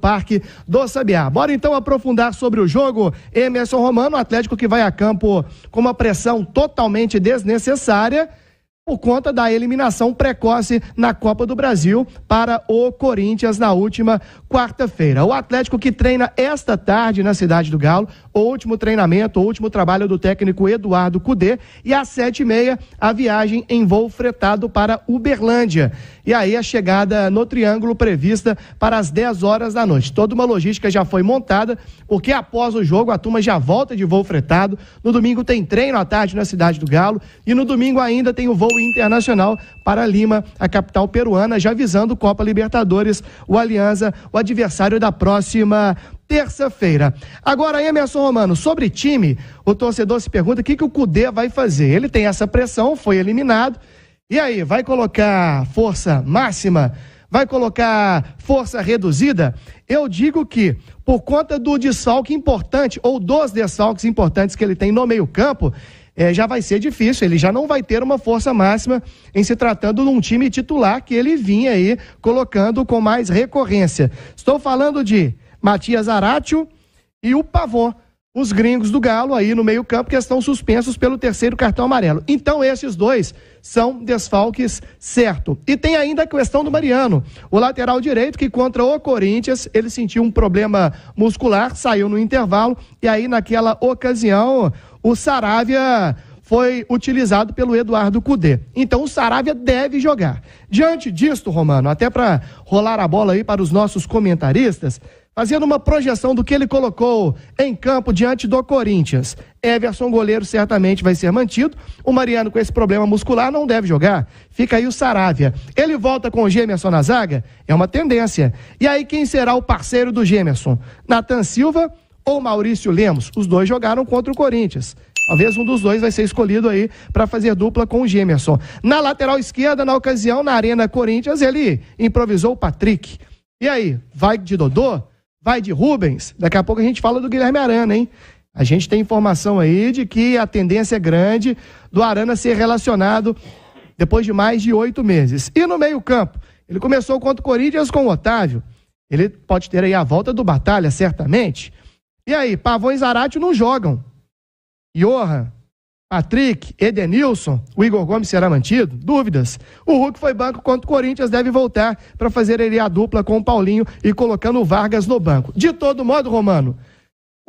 Parque do Sabiá. Bora então aprofundar sobre o jogo. Emerson Romano, o Atlético que vai a campo com uma pressão totalmente desnecessária por conta da eliminação precoce na Copa do Brasil para o Corinthians na última quarta-feira. O Atlético que treina esta tarde na Cidade do Galo, o último treinamento, o último trabalho do técnico Eduardo Cudê, e às 7h30 a viagem em voo fretado para Uberlândia. E aí a chegada no Triângulo prevista para as 10 horas da noite. Toda uma logística já foi montada, porque após o jogo a turma já volta de voo fretado. No domingo tem treino à tarde na Cidade do Galo e no domingo ainda tem o voo internacional para Lima, a capital peruana, já visando Copa Libertadores, o Alianza, o adversário da próxima terça-feira. Agora, Emerson Romano, sobre time, o torcedor se pergunta o que o Cudê vai fazer. Ele tem essa pressão, foi eliminado, e aí, vai colocar força máxima? Vai colocar força reduzida? Eu digo que, por conta do desfalque importante, ou dos desfalques importantes que ele tem no meio-campo, já vai ser difícil, ele já não vai ter uma força máxima em se tratando de um time titular que ele vinha aí colocando com mais recorrência. Estou falando de Matias Aratio e o Pavon, os gringos do Galo aí no meio-campo que estão suspensos pelo 3º cartão amarelo. Então esses dois são desfalques certo. E tem ainda a questão do Mariano, o lateral direito que contra o Corinthians ele sentiu um problema muscular, saiu no intervalo e aí naquela ocasião o Saravia foi utilizado pelo Eduardo Cudê. Então o Saravia deve jogar. Diante disto, Romano, até para rolar a bola aí para os nossos comentaristas, fazendo uma projeção do que ele colocou em campo diante do Corinthians. Everson, goleiro, certamente vai ser mantido. O Mariano, com esse problema muscular, não deve jogar. Fica aí o Saravia. Ele volta com o Gemerson na zaga? É uma tendência. E aí, quem será o parceiro do Gemerson? Nathan Silva ou Maurício Lemos? Os dois jogaram contra o Corinthians. Talvez um dos dois vai ser escolhido aí para fazer dupla com o Gemerson. Na lateral esquerda, na ocasião, na Arena Corinthians, ele improvisou o Patrick. E aí, vai de Dodô? Vai de Rubens? Daqui a pouco a gente fala do Guilherme Arana, hein? A gente tem informação aí de que a tendência é grande do Arana ser relacionado depois de mais de 8 meses. E no meio-campo, ele começou contra o Corinthians com o Otávio. Ele pode ter aí a volta do Batalha, certamente. E aí, Pavon e Zaratio não jogam. Johan, Patrick, Edenilson, o Igor Gomes será mantido? Dúvidas. O Hulk foi banco contra o Corinthians, deve voltar para fazer ele a dupla com o Paulinho e colocando o Vargas no banco. De todo modo, Romano,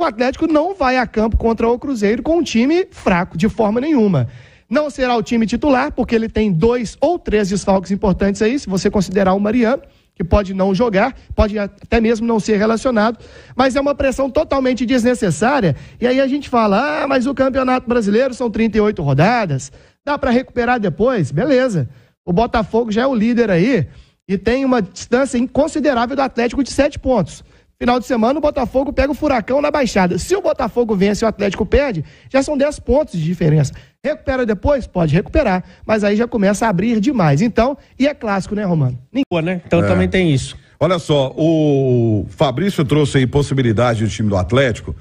o Atlético não vai a campo contra o Cruzeiro com um time fraco, de forma nenhuma. Não será o time titular, porque ele tem 2 ou 3 desfalques importantes aí, se você considerar o Mariano, que pode não jogar, pode até mesmo não ser relacionado, mas é uma pressão totalmente desnecessária, e aí a gente fala, mas o Campeonato Brasileiro são 38 rodadas, dá para recuperar depois? Beleza. O Botafogo já é o líder aí, e tem uma distância inconsiderável do Atlético de 7 pontos. Final de semana o Botafogo pega o Furacão na Baixada. Se o Botafogo vence e o Atlético perde, já são 10 pontos de diferença. Recupera depois? Pode recuperar, mas aí já começa a abrir demais. Então, e é clássico, né, Romano? Né? Então também tem isso. Olha só, o Fabrício trouxe aí possibilidade do time do Atlético.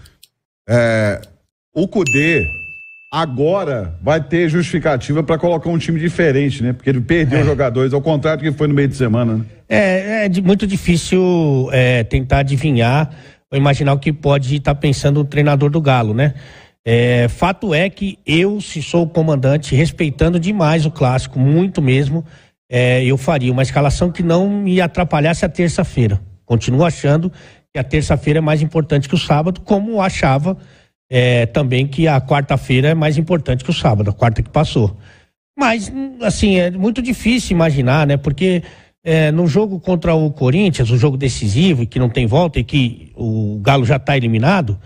O Cudê agora vai ter justificativa para colocar um time diferente, né? Porque ele perdeu jogadores, ao contrário do que foi no meio de semana, né? Muito difícil tentar adivinhar ou imaginar o que pode estar pensando o treinador do Galo, né? Fato é que eu, se sou o comandante, respeitando demais o clássico, muito mesmo, eu faria uma escalação que não me atrapalhasse a terça-feira. Continuo achando que a terça-feira é mais importante que o sábado, como achava também que a quarta-feira é mais importante que o sábado, a quarta que passou. Mas, assim, é muito difícil imaginar, né? Porque no jogo contra o Corinthians, o jogo decisivo, que não tem volta e que o Galo já está eliminado,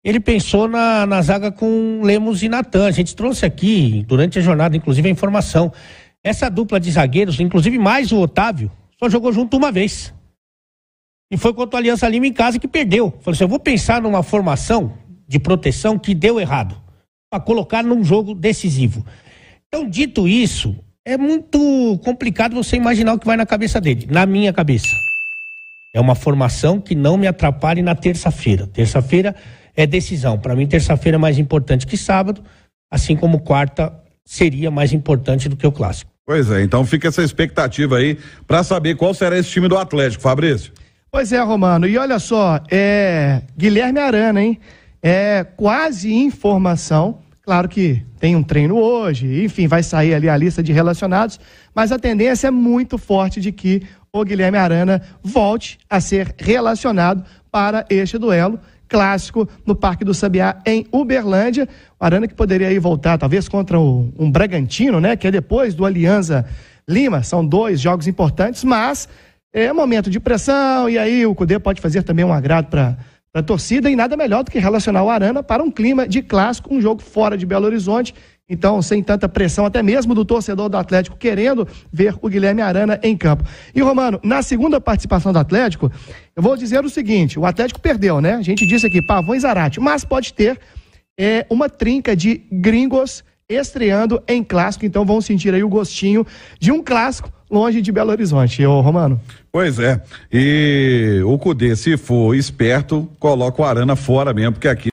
ele pensou na zaga com Lemos e Natan. A gente trouxe aqui, durante a jornada, inclusive, a informação. Essa dupla de zagueiros, inclusive mais o Otávio, só jogou junto uma vez. E foi contra o Aliança Lima em casa que perdeu. Falou assim, eu vou pensar numa formação de proteção que deu errado, para colocar num jogo decisivo. Então, dito isso, é muito complicado você imaginar o que vai na cabeça dele. Na minha cabeça. É uma formação que não me atrapalhe na terça-feira. Terça-feira é decisão. Para mim, terça-feira é mais importante que sábado, assim como quarta seria mais importante do que o clássico. Pois é, então fica essa expectativa aí para saber qual será esse time do Atlético, Fabrício. Pois é, Romano, e olha só, Guilherme Arana, hein? É quase informação, claro que tem um treino hoje, enfim, vai sair ali a lista de relacionados, mas a tendência é muito forte de que o Guilherme Arana volte a ser relacionado para este duelo clássico no Parque do Sabiá, em Uberlândia. O Arana que poderia aí voltar, talvez contra um Bragantino, né? Que é depois do Alianza Lima, são 2 jogos importantes, mas é momento de pressão, e aí o Cudê pode fazer também um agrado para a torcida, e nada melhor do que relacionar o Arana para um clima de clássico, um jogo fora de Belo Horizonte, então sem tanta pressão, até mesmo do torcedor do Atlético querendo ver o Guilherme Arana em campo. E Romano, na segunda participação do Atlético, eu vou dizer o seguinte, o Atlético perdeu, né? A gente disse aqui, Pavão e Zarate, mas pode ter uma trinca de gringos estreando em clássico, então vão sentir aí o gostinho de um clássico longe de Belo Horizonte, ô Romano. Pois é, e o Cudê, se for esperto, coloca o Arana fora mesmo, porque aqui